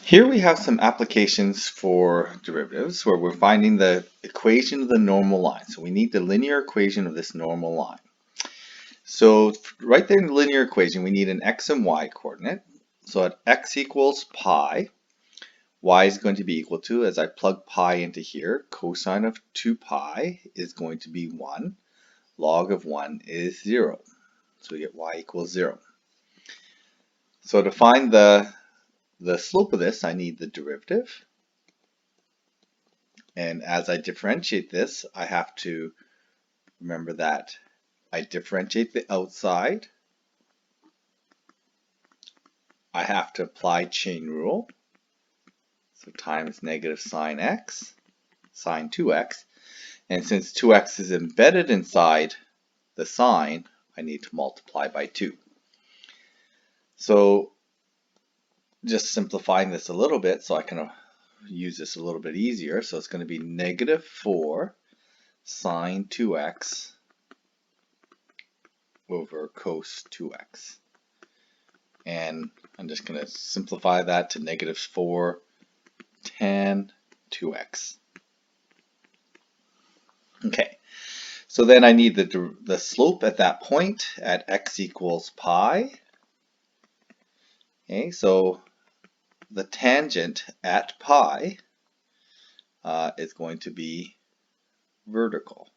Here we have some applications for derivatives where we're finding the equation of the normal line. So we need the linear equation of this normal line. So right there in the linear equation, we need an x and y coordinate. So at x equals pi, y is going to be equal to, as I plug pi into here, cosine of 2 pi is going to be 1. Log of 1 is 0. So we get y equals 0. So to find the slope of this, I need the derivative. And as I differentiate this, I have to remember that I differentiate the outside. I have to apply chain rule. So times negative sine x, sine 2x. And since 2x is embedded inside the sine, I need to multiply by 2. So just simplifying this a little bit so I can use this a little bit easier. So it's going to be negative 4 sine 2x over cos 2x. And I'm just going to simplify that to negative 4 tan 2x. Okay, so then I need the slope at that point at x equals pi. Okay, so the tangent at pi is going to be vertical.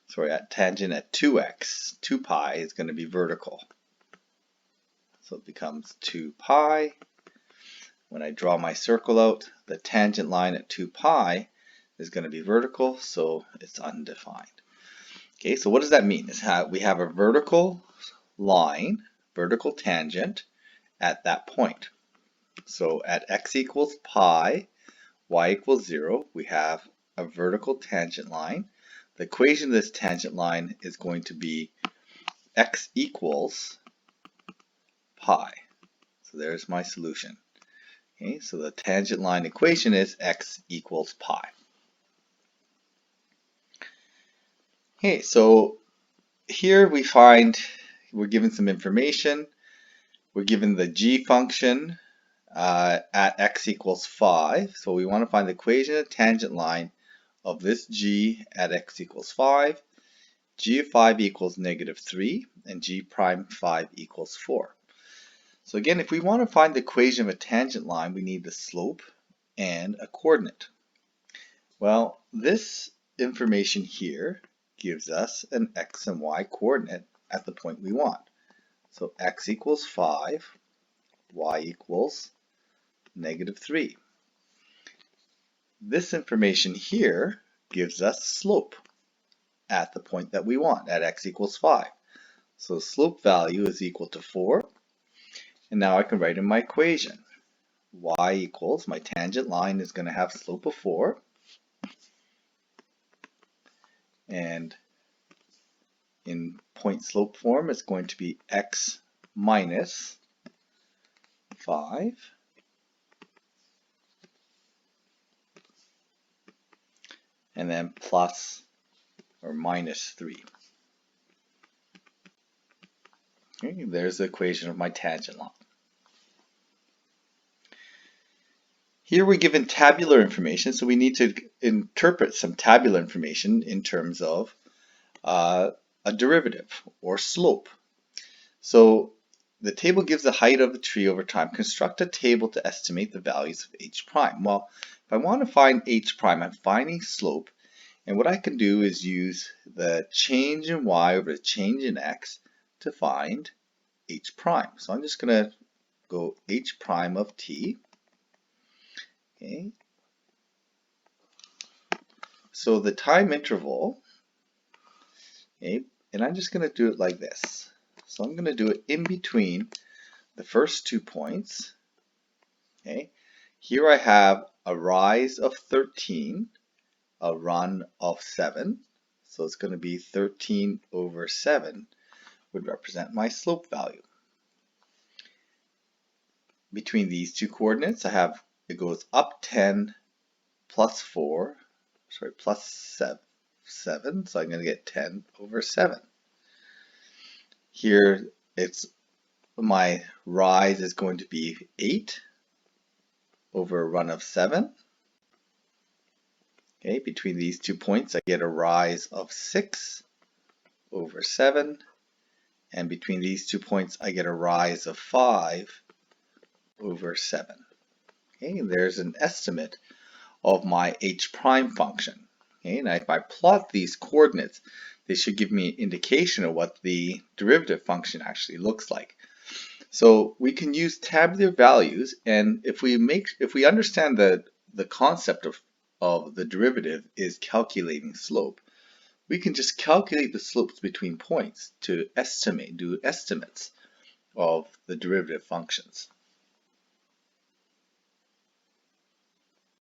Sorry, at tangent at 2x, 2 pi is going to be vertical. So it becomes 2 pi. When I draw my circle out, the tangent line at 2 pi is going to be vertical, so it's undefined. Okay, so what does that mean? We have a vertical line, vertical tangent at that point. So at x equals pi, y equals 0, we have a vertical tangent line. The equation of this tangent line is going to be x equals pi. So there's my solution. Okay, so the tangent line equation is x equals pi. Okay, so here we're given some information. We're given the g function at x equals 5. So we want to find the equation of tangent line of this g at x equals 5. G of 5 equals negative 3, and g prime 5 equals 4. So again, if we want to find the equation of a tangent line, we need the slope and a coordinate. Well, this information here gives us an x and y coordinate at the point we want. So x equals 5, y equals negative 3. This information here gives us slope at the point that we want, at x equals 5. So the slope value is equal to 4. And now I can write in my equation. Y equals, my tangent line is going to have slope of 4. And in point slope form, it's going to be x minus 5 and then plus or minus 3. Okay, there's the equation of my tangent line. Here we're given tabular information, so we need to interpret some tabular information in terms of a derivative or slope. So the table gives the height of the tree over time. Construct a table to estimate the values of h prime. Well, if I want to find h prime, I'm finding slope. And what I can do is use the change in y over the change in x to find h prime. So I'm just going to go h prime of t. Okay. So the time interval, okay, and I'm just going to do it like this. So I'm going to do it in between the first 2 points. Okay. Here I have a rise of 13, a run of 7. So it's going to be 13 over 7 would represent my slope value. Between these two coordinates, it goes up 10 plus 4, sorry, plus 7. So I'm going to get 10 over 7. Here, my rise is going to be 8. over a run of 7. Okay, between these 2 points, I get a rise of 6 over 7. And between these 2 points, I get a rise of 5 over 7. Okay, and there's an estimate of my h prime function. Okay, now if I plot these coordinates, they should give me an indication of what the derivative function actually looks like. So we can use tabular values, and if we understand the concept of the derivative is calculating slope, we can just calculate the slopes between points to do estimates of the derivative functions.